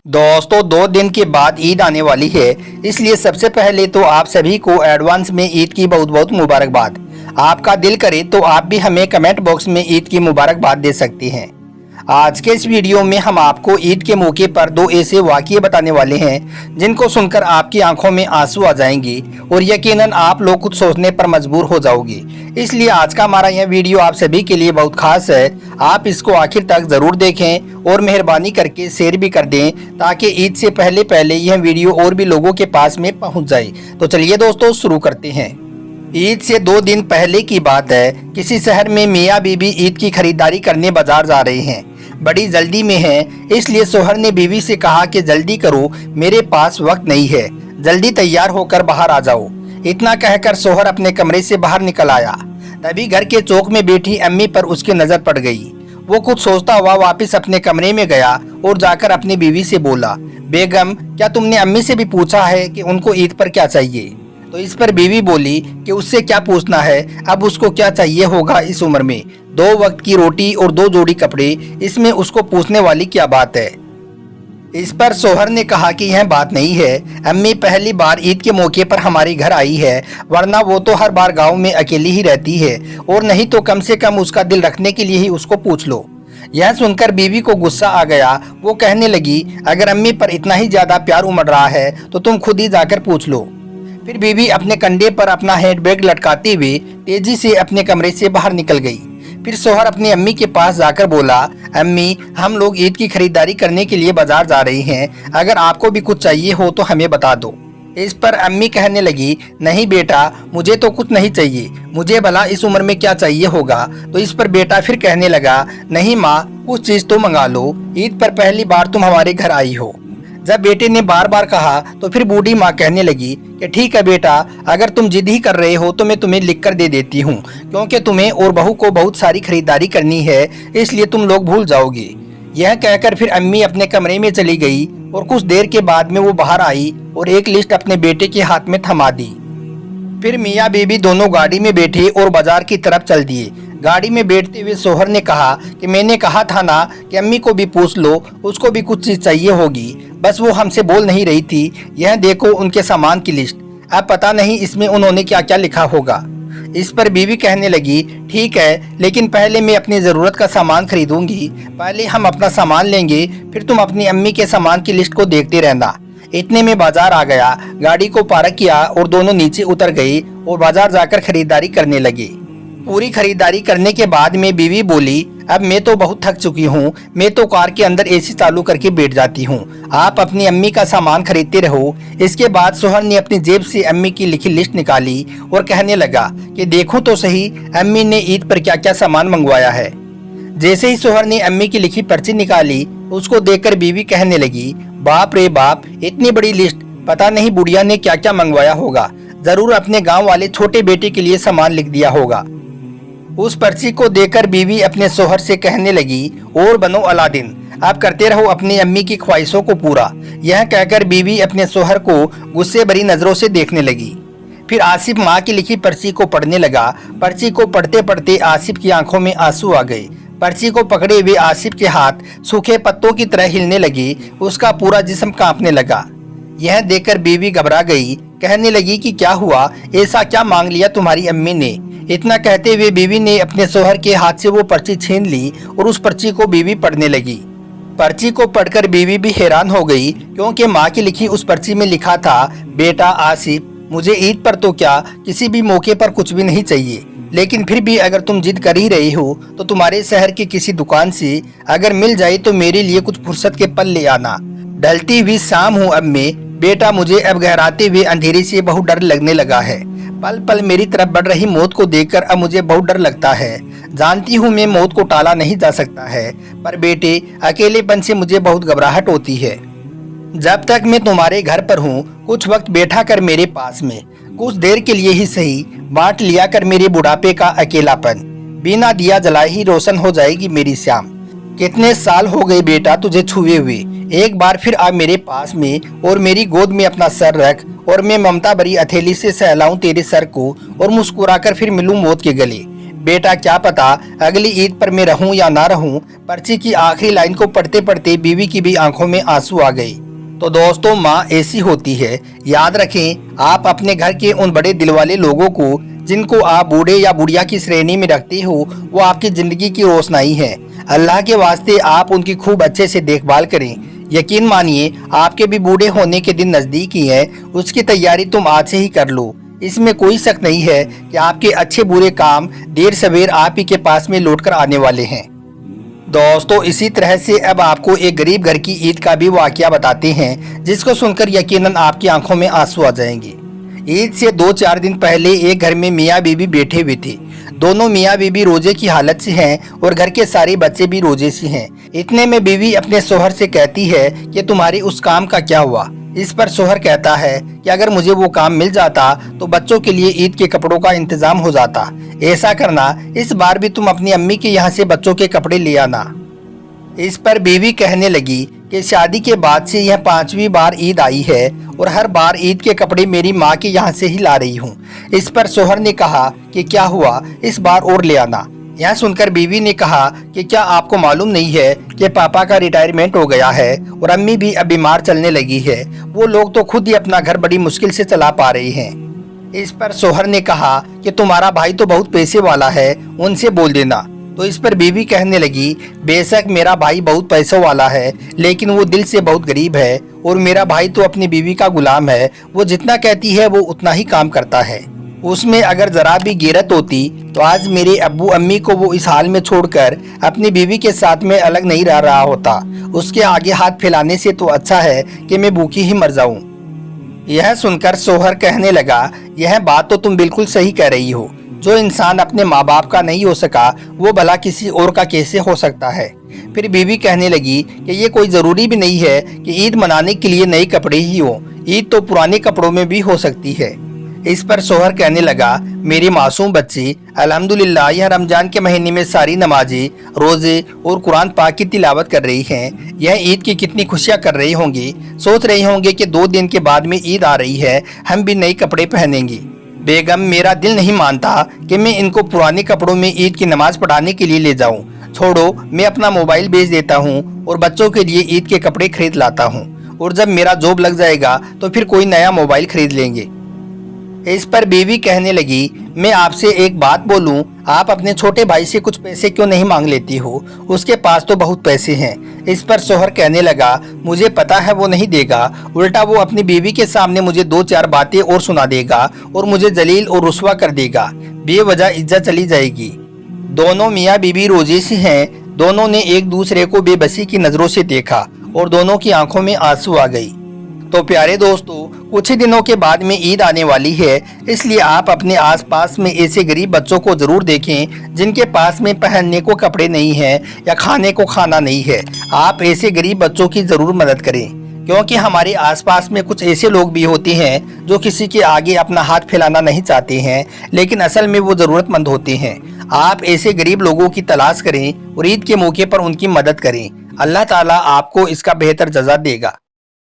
दोस्तों 2 दिन के बाद ईद आने वाली है, इसलिए सबसे पहले तो आप सभी को एडवांस में ईद की बहुत बहुत मुबारकबाद। आपका दिल करे तो आप भी हमें कमेंट बॉक्स में ईद की मुबारकबाद दे सकते हैं। आज के इस वीडियो में हम आपको ईद के मौके पर 2 ऐसे वाक़ये बताने वाले हैं जिनको सुनकर आपकी आंखों में आंसू आ जाएंगे और यकीनन आप लोग कुछ सोचने पर मजबूर हो जाओगे। इसलिए आज का हमारा यह वीडियो आप सभी के लिए बहुत खास है। आप इसको आखिर तक ज़रूर देखें और मेहरबानी करके शेयर भी कर दें ताकि ईद से पहले पहले यह वीडियो और भी लोगों के पास में पहुँच जाए। तो चलिए दोस्तों शुरू करते हैं। ईद से 2 दिन पहले की बात है। किसी शहर में मियाँ बीवी ईद की खरीदारी करने बाजार जा रहे हैं। बड़ी जल्दी में हैं, इसलिए शौहर ने बीवी से कहा कि जल्दी करो, मेरे पास वक्त नहीं है, जल्दी तैयार होकर बाहर आ जाओ। इतना कहकर शौहर अपने कमरे से बाहर निकल आया। तभी घर के चौक में बैठी अम्मी पर उसकी नजर पड़ गई। वो कुछ सोचता हुआ वापस अपने कमरे में गया और जाकर अपनी बीवी से बोला, बेगम क्या तुमने अम्मी से भी पूछा है कि उनको ईद पर क्या चाहिए? तो इस पर बीवी बोली कि उससे क्या पूछना है, अब उसको क्या चाहिए होगा इस उम्र में, 2 वक्त की रोटी और 2 जोड़ी कपड़े, इसमें उसको पूछने वाली क्या बात है। इस पर शौहर ने कहा कि यह बात नहीं है, अम्मी पहली बार ईद के मौके पर हमारे घर आई है, वरना वो तो हर बार गांव में अकेली ही रहती है, और नहीं तो कम से कम उसका दिल रखने के लिए ही उसको पूछ लो। यह सुनकर बीवी को गुस्सा आ गया। वो कहने लगी, अगर अम्मी पर इतना ही ज्यादा प्यार उमड़ रहा है तो तुम खुद ही जाकर पूछ लो। फिर बीवी अपने कंधे पर अपना हैंडबैग लटकाते हुए तेजी से अपने कमरे से बाहर निकल गई। फिर शौहर अपनी अम्मी के पास जाकर बोला, अम्मी हम लोग ईद की खरीदारी करने के लिए बाजार जा रहे हैं, अगर आपको भी कुछ चाहिए हो तो हमें बता दो। इस पर अम्मी कहने लगी, नहीं बेटा मुझे तो कुछ नहीं चाहिए, मुझे भला इस उम्र में क्या चाहिए होगा। तो इस पर बेटा फिर कहने लगा, नहीं माँ कुछ चीज तो मंगा लो, ईद पर पहली बार तुम हमारे घर आई हो। जब बेटे ने बार बार कहा तो फिर बूढ़ी माँ कहने लगी कि ठीक है बेटा, अगर तुम जिद ही कर रहे हो तो मैं तुम्हें लिख कर दे देती हूँ, क्योंकि तुम्हें और बहू को बहुत सारी खरीदारी करनी है, इसलिए तुम लोग भूल जाओगे। यह कहकर फिर अम्मी अपने कमरे में चली गई और कुछ देर के बाद में वो बाहर आई और एक लिस्ट अपने बेटे के हाथ में थमा दी। फिर मियाँ बीवी दोनों गाड़ी में बैठे और बाजार की तरफ चल दिए। गाड़ी में बैठते हुए शौहर ने कहा कि मैंने कहा था ना कि अम्मी को भी पूछ लो, उसको भी कुछ चीज चाहिए होगी, बस वो हमसे बोल नहीं रही थी। यह देखो उनके सामान की लिस्ट, अब पता नहीं इसमें उन्होंने क्या क्या लिखा होगा। इस पर बीवी कहने लगी, ठीक है लेकिन पहले मैं अपनी ज़रूरत का सामान खरीदूंगी, पहले हम अपना सामान लेंगे, फिर तुम अपनी अम्मी के सामान की लिस्ट को देखते रहना। इतने में बाजार आ गया। गाड़ी को पार्क किया और दोनों नीचे उतर गए और बाजार जाकर खरीदारी करने लगे। पूरी खरीदारी करने के बाद में बीवी बोली, अब मैं तो बहुत थक चुकी हूँ, मैं तो कार के अंदर एसी चालू करके बैठ जाती हूँ, आप अपनी अम्मी का सामान खरीदते रहो। इसके बाद शौहर ने अपनी जेब से अम्मी की लिखी लिस्ट निकाली और कहने लगा कि देखो तो सही अम्मी ने ईद पर क्या क्या सामान मंगवाया है। जैसे ही शौहर ने अम्मी की लिखी पर्ची निकाली, उसको देखकर बीवी कहने लगी, बाप रे बाप, इतनी बड़ी लिस्ट, पता नहीं बुढ़िया ने क्या क्या मंगवाया होगा, जरूर अपने गाँव वाले छोटे बेटे के लिए सामान लिख दिया होगा। उस पर्ची को देखकर बीवी अपने शौहर से कहने लगी, और बनो अलादीन, आप करते रहो अपनी अम्मी की ख्वाहिशों को पूरा। यह कहकर बीवी अपने शौहर को गुस्से भरी नजरों से देखने लगी। फिर आसिफ माँ की लिखी पर्ची को पढ़ने लगा। पर्ची को पढ़ते पढ़ते आसिफ की आंखों में आंसू आ गए। पर्ची को पकड़े हुए आसिफ के हाथ सूखे पत्तों की तरह हिलने लगे, उसका पूरा जिस्म कांपने लगा। यह देखकर बीवी घबरा गई, कहने लगी कि क्या हुआ, ऐसा क्या मांग लिया तुम्हारी अम्मी ने? इतना कहते हुए बीवी ने अपने शौहर के हाथ से वो पर्ची छीन ली और उस पर्ची को बीवी पढ़ने लगी। पर्ची को पढ़कर बीवी भी हैरान हो गई, क्योंकि माँ की लिखी उस पर्ची में लिखा था, बेटा आसिफ मुझे ईद पर तो क्या किसी भी मौके पर कुछ भी नहीं चाहिए, लेकिन फिर भी अगर तुम जिद कर ही रही हो तो तुम्हारे शहर की किसी दुकान से अगर मिल जाए तो मेरे लिए कुछ फुर्सत के पल ले आना। ढलती हुई शाम हूँ अब मैं, बेटा मुझे अब गहराते हुए अंधेरे से बहुत डर लगने लगा है। पल पल मेरी तरफ बढ़ रही मौत को देखकर अब मुझे बहुत डर लगता है। जानती हूँ मैं मौत को टाला नहीं जा सकता है, पर बेटे अकेलेपन से मुझे बहुत घबराहट होती है। जब तक मैं तुम्हारे घर पर हूँ कुछ वक्त बैठा कर मेरे पास में, कुछ देर के लिए ही सही, बांट लिया कर मेरे बुढ़ापे का अकेलापन। बिना दिया जलाए ही रोशन हो जाएगी मेरी शाम। कितने साल हो गए बेटा तुझे छुए हुए, एक बार फिर आ मेरे पास में और मेरी गोद में अपना सर रख और मैं ममता भरी हथेली से सहलाऊं तेरे सर को और मुस्कुराकर फिर मिलूं मौत के गले। बेटा क्या पता अगली ईद पर मैं रहूं या ना रहूं। पर्ची की आखिरी लाइन को पढ़ते पढ़ते बीवी की भी आंखों में आंसू आ गए। तो दोस्तों, माँ ऐसी होती है। याद रखें, आप अपने घर के उन बड़े दिल वाले लोगों को जिनको आप बूढ़े या बुढ़िया की श्रेणी में रखते हो, वो आपकी जिंदगी की रोशनाई है। अल्लाह के वास्ते आप उनकी खूब अच्छे से देखभाल करें। यकीन मानिए, आपके भी बूढ़े होने के दिन नजदीक ही है। उसकी तैयारी तुम आज से ही कर लो। इसमें कोई शक नहीं है कि आपके अच्छे बुरे काम देर सवेर आप ही के पास में लौट कर आने वाले हैं। दोस्तों, इसी तरह से अब आपको एक गरीब घर की ईद का भी वाकया बताते हैं, जिसको सुनकर यकीनन आपकी आंखों में आंसू आ जाएंगे। ईद से 2-4 दिन पहले एक घर में मियाँ बीबी बैठे हुए थे। दोनों मियाँ बीबी रोजे की हालत से हैं और घर के सारे बच्चे भी रोजे से हैं। इतने में बीवी अपने शोहर से कहती है कि तुम्हारी उस काम का क्या हुआ। इस पर शोहर कहता है कि अगर मुझे वो काम मिल जाता तो बच्चों के लिए ईद के कपड़ों का इंतजाम हो जाता। ऐसा करना, इस बार भी तुम अपनी अम्मी के यहाँ से बच्चों के कपड़े ले आना। इस पर बीवी कहने लगी कि शादी के बाद से यह 5वीं बार ईद आई है और हर बार ईद के कपड़े मेरी माँ के यहाँ से ही ला रही हूँ। इस पर शोहर ने कहा कि क्या हुआ, इस बार और ले आना। यह सुनकर बीवी ने कहा कि क्या आपको मालूम नहीं है कि पापा का रिटायरमेंट हो गया है और अम्मी भी अब बीमार चलने लगी है। वो लोग तो खुद ही अपना घर बड़ी मुश्किल से चला पा रहे हैं। इस पर शोहर ने कहा कि तुम्हारा भाई तो बहुत पैसे वाला है, उनसे बोल देना। तो इस पर बीवी कहने लगी, बेशक मेरा भाई बहुत पैसों वाला है, लेकिन वो दिल से बहुत गरीब है और मेरा भाई तो अपनी बीवी का गुलाम है। वो जितना कहती है वो उतना ही काम करता है। उसमें अगर जरा भी गिरत होती तो आज मेरे अब्बू अम्मी को वो इस हाल में छोड़कर अपनी बीवी के साथ में अलग नहीं रह रहा होता। उसके आगे हाथ फैलाने से तो अच्छा है कि मैं भूखी ही मर जाऊं। यह सुनकर शोहर कहने लगा, यह बात तो तुम बिल्कुल सही कह रही हो। जो इंसान अपने माँ बाप का नहीं हो सका, वो भला किसी और का कैसे हो सकता है। फिर बीवी कहने लगी कि ये कोई जरूरी भी नहीं है कि ईद मनाने के लिए नए कपड़े ही हो। ईद तो पुराने कपड़ों में भी हो सकती है। इस पर शोहर कहने लगा, मेरी मासूम बच्ची, अल्हम्दुलिल्लाह यह रमजान के महीने में सारी नमाजी रोजे और कुरान पाक की तिलावत कर रही हैं। यह ईद की कितनी खुशियां कर रही होंगी। सोच रही होंगी कि 2 दिन के बाद में ईद आ रही है, हम भी नए कपड़े पहनेंगे। बेगम, मेरा दिल नहीं मानता कि मैं इनको पुराने कपड़ों में ईद की नमाज पढ़ाने के लिए ले जाऊं। छोड़ो, मैं अपना मोबाइल बेच देता हूं और बच्चों के लिए ईद के कपड़े खरीद लाता हूं, और जब मेरा जॉब लग जाएगा तो फिर कोई नया मोबाइल खरीद लेंगे। इस पर बीवी कहने लगी, मैं आपसे एक बात बोलूं, आप अपने छोटे भाई से कुछ पैसे क्यों नहीं मांग लेती हो? उसके पास तो बहुत पैसे हैं। इस पर शोहर कहने लगा, मुझे पता है वो नहीं देगा, उल्टा वो अपनी बीवी के सामने मुझे 2-4 बातें और सुना देगा और मुझे जलील और रुस्वा कर देगा। बेवजह इज्जत चली जाएगी। दोनों मियाँ बीवी रोजे से हैं। दोनों ने एक दूसरे को बेबसी की नजरों से देखा और दोनों की आंखों में आंसू आ गई। तो प्यारे दोस्तों, कुछ ही दिनों के बाद में ईद आने वाली है, इसलिए आप अपने आसपास में ऐसे गरीब बच्चों को जरूर देखें जिनके पास में पहनने को कपड़े नहीं है या खाने को खाना नहीं है। आप ऐसे गरीब बच्चों की जरूर मदद करें, क्योंकि हमारे आसपास में कुछ ऐसे लोग भी होते हैं जो किसी के आगे अपना हाथ फैलाना नहीं चाहते हैं, लेकिन असल में वो जरूरतमंद होते हैं। आप ऐसे गरीब लोगों की तलाश करें और ईद के मौके पर उनकी मदद करें। अल्लाह ताला आपको इसका बेहतर जज़ा देगा।